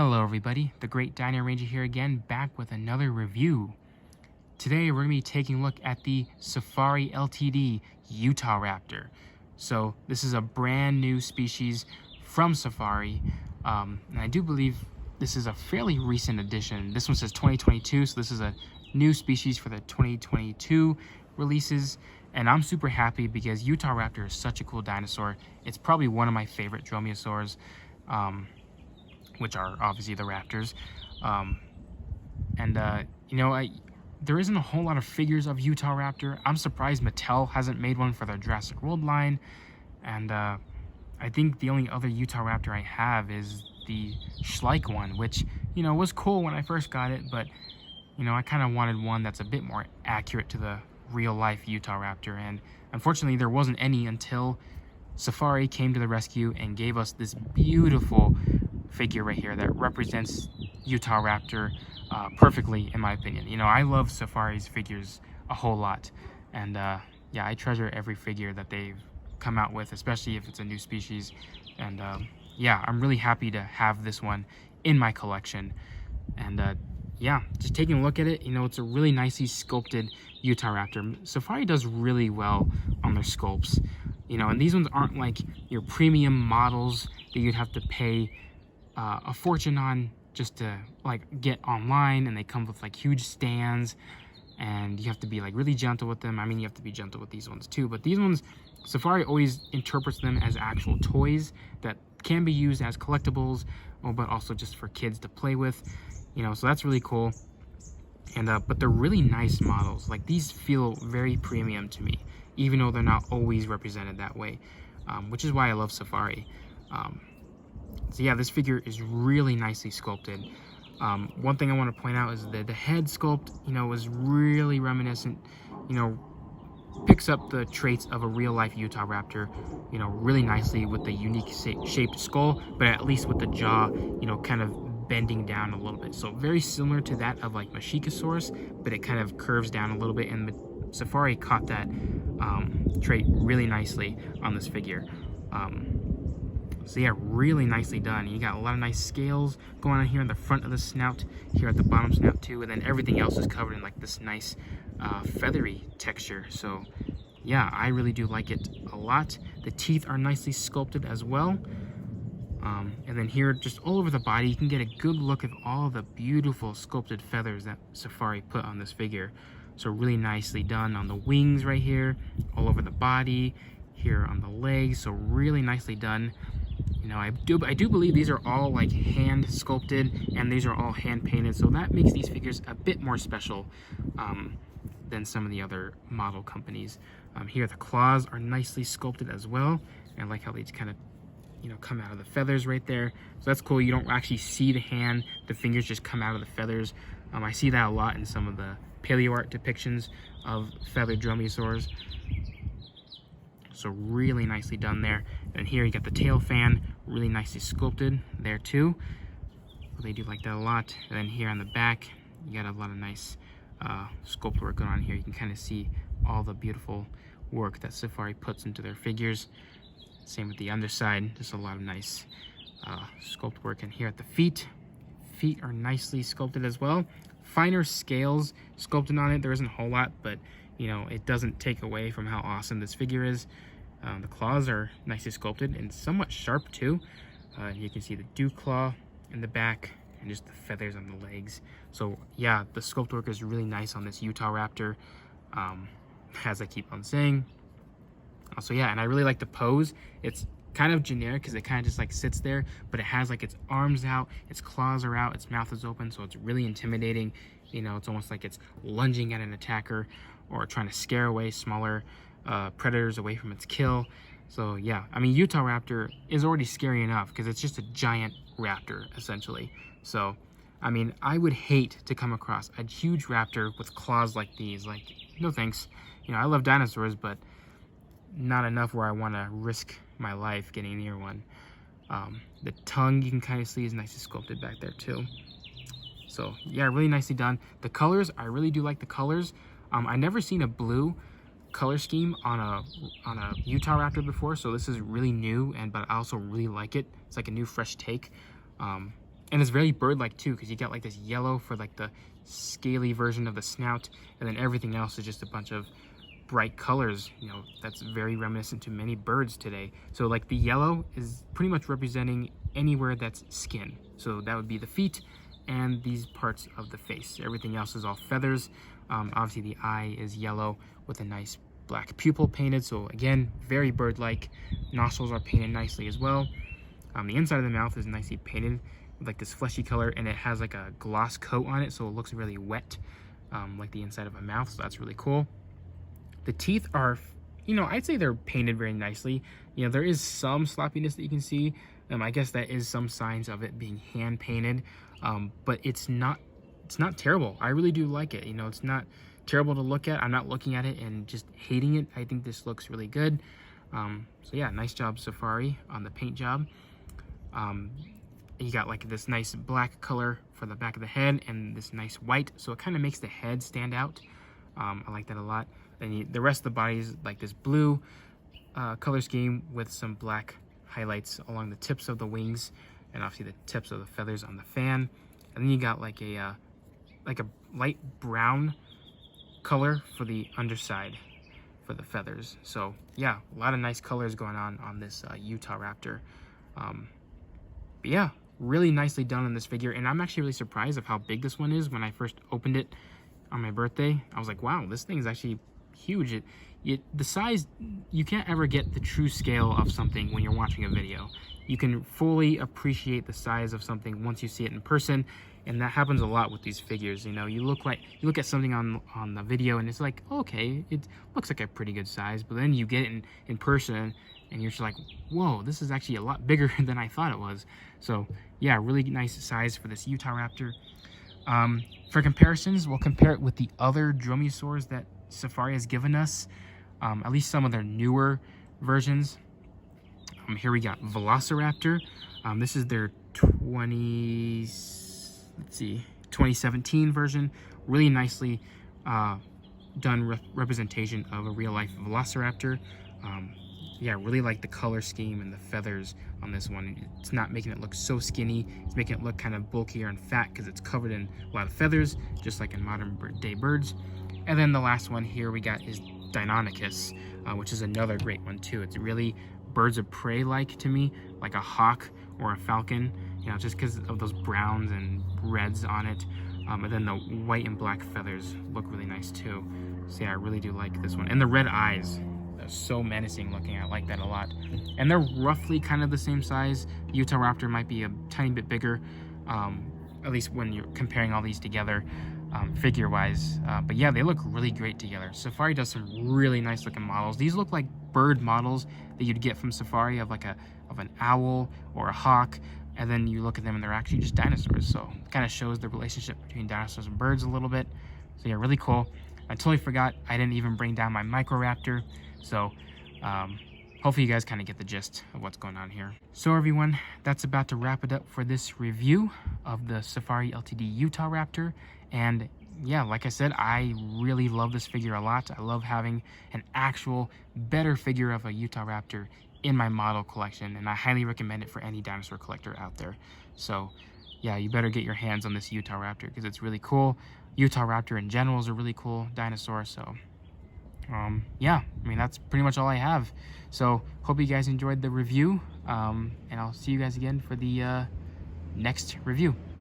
Hello everybody, the Great Dino Ranger here again, back with another review. Today we're going to be taking a look at the Safari Ltd Utahraptor. So this is a brand new species from Safari, and I do believe this is a fairly recent addition. This one says 2022, so this is a new species for the 2022 releases, and I'm super happy because Utahraptor is such a cool dinosaur. It's probably one of my favorite dromaeosaurs, which are obviously the raptors. There isn't a whole lot of figures of Utahraptor. I'm surprised Mattel hasn't made one for their Jurassic World line, and I think the only other Utahraptor I have is the Schleich one, which, was cool when I first got it, but, I kind of wanted one that's a bit more accurate to the real-life Utahraptor, and unfortunately there wasn't any until Safari came to the rescue and gave us this beautiful figure right here that represents Utahraptor perfectly, in my opinion. I love Safari's figures a whole lot, and yeah, I treasure every figure that they've come out with, especially if it's a new species. And yeah, I'm really happy to have this one in my collection. And yeah, just taking a look at it, it's a really nicely sculpted Utahraptor. Safari does really well on their sculpts, and these ones aren't like your premium models that you'd have to pay a fortune on just to get online, and they come with huge stands, and you have to be really gentle with them. I mean, you have to be gentle with these ones too, but these ones, Safari always interprets them as actual toys that can be used as collectibles, but also just for kids to play with, so that's really cool. And but they're really nice models. These feel very premium to me, even though they're not always represented that way, which is why I love Safari. So yeah, this figure is really nicely sculpted. One thing I want to point out is that the head sculpt, is really reminiscent, picks up the traits of a real-life Utahraptor, really nicely with the unique shaped skull, but at least with the jaw, kind of bending down a little bit. So very similar to that of Machikosaurus, but it kind of curves down a little bit, and Safari caught that trait really nicely on this figure. So yeah, really nicely done. You got a lot of nice scales going on here in the front of the snout, here at the bottom snout too, and then everything else is covered in this nice feathery texture. So yeah, I really do like it a lot. The teeth are nicely sculpted as well. And then here, just all over the body, you can get a good look at all the beautiful sculpted feathers that Safari put on this figure. So really nicely done on the wings right here, all over the body, here on the legs. So really nicely done. I do believe these are all hand sculpted, and these are all hand painted, so that makes these figures a bit more special than some of the other model companies. Here the claws are nicely sculpted as well, and I like how they kind of come out of the feathers right there. So that's cool. You don't actually see the hand, the fingers just come out of the feathers. I see that a lot in some of the paleo art depictions of feathered dromaeosaurs. So really nicely done there. And here you got the tail fan, really nicely sculpted there too. They do like that a lot. And then here on the back, you got a lot of nice sculpt work going on here. You can kind of see all the beautiful work that Safari puts into their figures. Same with the underside, just a lot of nice sculpt work. And here at the feet are nicely sculpted as well. Finer scales sculpted on it. There isn't a whole lot, but it doesn't take away from how awesome this figure is. The claws are nicely sculpted and somewhat sharp too. You can see the dew claw in the back and just the feathers on the legs. So yeah, the sculpt work is really nice on this Utahraptor, as I keep on saying. So yeah, and I really like the pose. It's kind of generic because it kind of just sits there, but it has its arms out, its claws are out, its mouth is open, so it's really intimidating. It's almost like it's lunging at an attacker or trying to scare away smaller predators away from its kill. So yeah, I mean, Utahraptor is already scary enough because it's just a giant raptor essentially. So I mean, I would hate to come across a huge raptor with claws like these. No thanks. I love dinosaurs, but not enough where I want to risk my life getting near one. The tongue, you can kind of see, is nicely sculpted back there too. So yeah, really nicely done. The colors, I really do like the colors. I never seen a blue color scheme on a Utahraptor before, so this is really new, but I also really like it. It's like a new fresh take. And it's very bird-like too, because you got like this yellow for like the scaly version of the snout, and then everything else is just a bunch of bright colors, you know, that's very reminiscent to many birds today. So like the yellow is pretty much representing anywhere that's skin. So that would be the feet and these parts of the face. Everything else is all feathers. Obviously the eye is yellow with a nice black pupil painted. So again, very bird-like. Nostrils are painted nicely as well. The inside of the mouth is nicely painted with like this fleshy color, and it has like a gloss coat on it, so it looks really wet, like the inside of a mouth. So that's really cool. The teeth are, you know, I'd say they're painted very nicely. You know, there is some sloppiness that you can see. I guess that is some signs of it being hand painted, but it's not terrible. I really do like it. You know, it's not terrible to look at. I'm not looking at it and just hating it. I think this looks really good. So yeah, nice job, Safari, on the paint job. You got like this nice black color for the back of the head and this nice white, so it kind of makes the head stand out. I like that a lot. And the rest of the body is like this blue color scheme with some black highlights along the tips of the wings, and obviously the tips of the feathers on the fan. And then you got like a light brown color for the underside for the feathers. So yeah, a lot of nice colors going on this Utahraptor. But yeah, really nicely done on this figure, and I'm actually really surprised of how big this one is. When I first opened it on my birthday, I was like, wow, this thing is actually huge. The size, you can't ever get the true scale of something when you're watching a video. You can fully appreciate the size of something once you see it in person, and that happens a lot with these figures. You know, you look at something on the video and it's like, okay, it looks like a pretty good size, but then you get it in person and you're just like, whoa, this is actually a lot bigger than I thought it was. So yeah, really nice size for this Utahraptor. For comparisons, we'll compare it with the other dromaeosaurs that Safari has given us, at least some of their newer versions. Here we got Velociraptor. This is their 2017 version. Really nicely done representation of a real life Velociraptor. Yeah, really like the color scheme and the feathers on this one. It's not making it look so skinny. It's making it look kind of bulkier and fat because it's covered in a lot of feathers, just like in modern day birds. And then the last one here we got is Deinonychus, which is another great one too. It's really birds of prey like to me, like a hawk or a falcon, you know, just because of those browns and reds on it. And then the white and black feathers look really nice too. So yeah, I really do like this one. And the red eyes, they're so menacing looking. I like that a lot. And they're roughly kind of the same size. Utahraptor might be a tiny bit bigger, at least when you're comparing all these together, figure wise. But yeah, they look really great together. Safari does some really nice looking models. These look like bird models that you'd get from Safari of like an owl or a hawk, and then you look at them and they're actually just dinosaurs. So it kind of shows the relationship between dinosaurs and birds a little bit. So yeah, really cool. I totally forgot I didn't even bring down my Microraptor. So hopefully you guys kind of get the gist of what's going on here. So everyone, that's about to wrap it up for this review of the Safari Ltd Utahraptor. And yeah, like I said, I really love this figure a lot. I love having an actual better figure of a Utahraptor in my model collection, and I highly recommend it for any dinosaur collector out there. So yeah, you better get your hands on this Utahraptor because it's really cool. Utahraptor in general is a really cool dinosaur. So yeah, I mean, that's pretty much all I have. So hope you guys enjoyed the review, and I'll see you guys again for the next review.